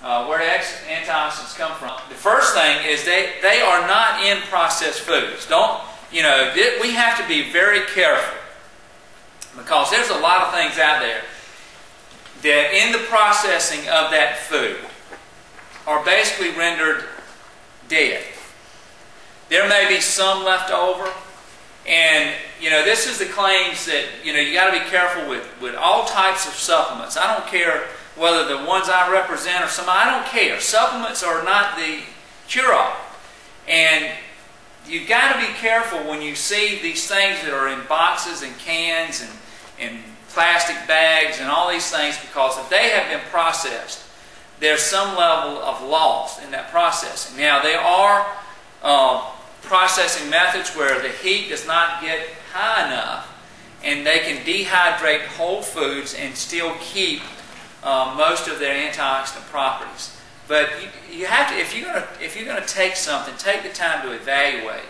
where do antioxidants come from? The first thing is they are not in processed foods. We have to be very careful, because there's a lot of things out there that in the processing of that food are basically rendered dead. There may be some left over, and this is the claims that you got to be careful with all types of supplements. I don't care whether the ones I represent or some, I don't care. Supplements are not the cure-all. And you've got to be careful when you see these things that are in boxes and cans and plastic bags and all these things, because if they have been processed, there's some level of loss in that processing. Now, there are processing methods where the heat does not get high enough, and they can dehydrate whole foods and still keep most of their antioxidant properties. But you have to, if you're going to take something, take the time to evaluate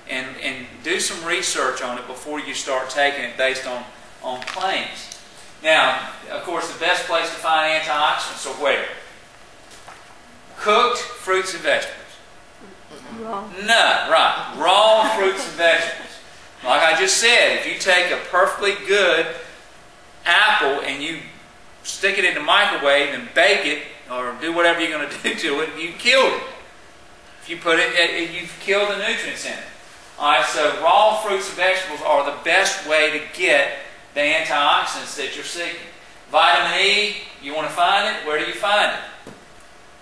and do some research on it before you start taking it based on claims. Now, of course, the best place to find antioxidants are where? Cooked fruits and vegetables. Raw. No, right. Raw fruits and vegetables. Like I just said, if you take a perfectly good apple and you stick it in the microwave and bake it, or do whatever you're going to do to it, you killed it. If you put it, you've killed the nutrients in it. Alright, so raw fruits and vegetables are the best way to get the antioxidants that you're seeking. Vitamin E, you want to find it? Where do you find it?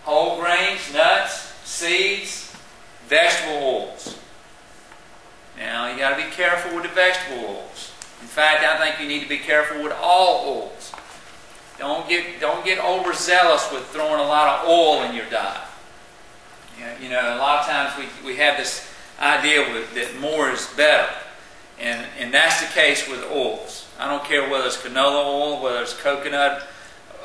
Whole grains, nuts, seeds, vegetable oils. Now, you got to be careful with the vegetable oils. In fact, I think you need to be careful with all oils. Don't get overzealous with throwing a lot of oil in your diet. A lot of times we have this idea that more is better, and that's the case with oils. I don't care whether it's canola oil, whether it's coconut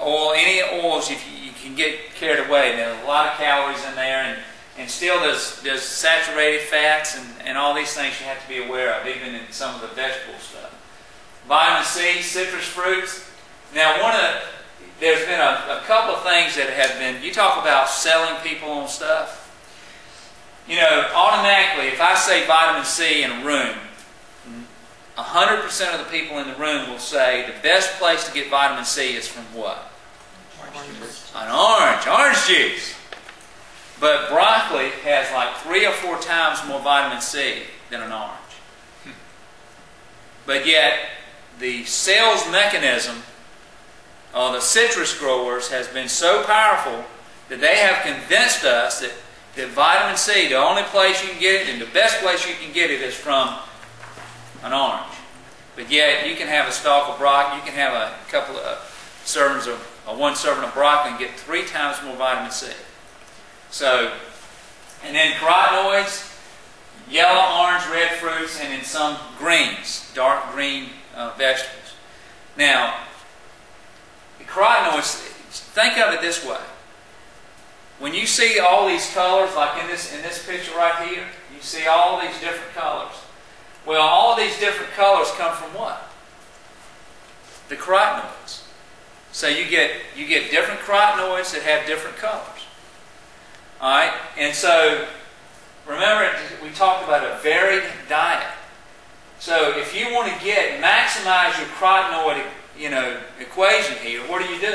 oil, any oils you can get carried away. There's a lot of calories in there, and still there's saturated fats and all these things you have to be aware of, even in some of the vegetable stuff. Vitamin C, citrus fruits. Now, there's been a couple of things that have been, you talk about selling people on stuff. Automatically, if I say vitamin C in a room, 100% of the people in the room will say the best place to get vitamin C is from what? An orange juice. But broccoli has like 3 or 4 times more vitamin C than an orange. But yet, the sales mechanism of the citrus growers has been so powerful that they have convinced us that vitamin C, the only place you can get it and the best place you can get it is from an orange. But yet, you can have a stalk of broccoli, you can have a couple of servings of, one serving of broccoli and get 3 times more vitamin C. So, and then carotenoids, yellow, orange, red fruits, and in some greens, dark green vegetables. Now, the carotenoids, think of it this way. When you see all these colors, like in this picture right here, you see all these different colors. Well, all of these different colors come from what? The carotenoids. So you get different carotenoids that have different colors. Alright? And so, remember, we talked about a varied diet. So if you want to maximize your carotenoid equation here, what do?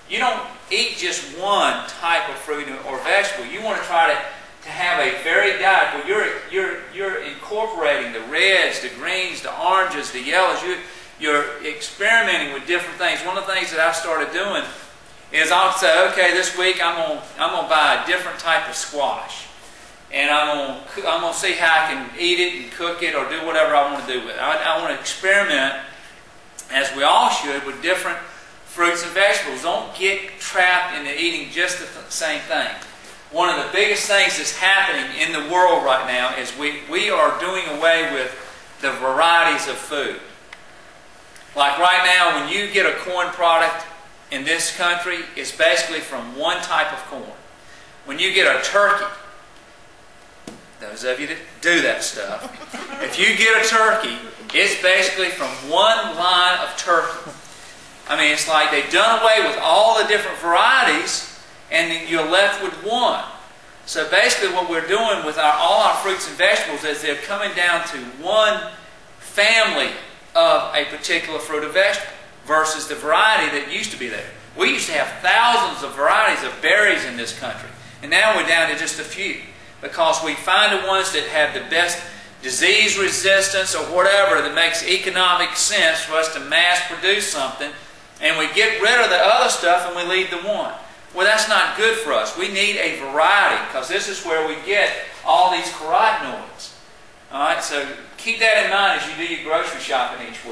You don't eat just one type of fruit or vegetable. You want to try to have a varied diet where you're incorporating the reds, the greens, the oranges, the yellows. You're experimenting with different things. One of the things that I started doing is I'll say, okay, this week I'm gonna buy a different type of squash, and I'm gonna see how I can eat it and cook it or do whatever I want to do with it. I want to experiment, as we all should, with different fruits and vegetables. Don't get trapped into eating just the same thing. One of the biggest things that's happening in the world right now is we are doing away with the varieties of food. Like right now, when you get a corn product in this country, it's basically from one type of corn. When you get a turkey, those of you that do that stuff, if you get a turkey, it's basically from one line of turkey. I mean, it's like they've done away with all the different varieties, and and you're left with one. So basically what we're doing with all our fruits and vegetables is they're coming down to one family of a particular fruit or vegetable versus the variety that used to be there. We used to have thousands of varieties of berries in this country, and now we're down to just a few because we find the ones that have the best disease resistance or whatever that makes economic sense for us to mass produce something, and we get rid of the other stuff and we leave the one. Well, that's not good for us. We need a variety because this is where we get all these carotenoids. All right, so keep that in mind as you do your grocery shopping each week.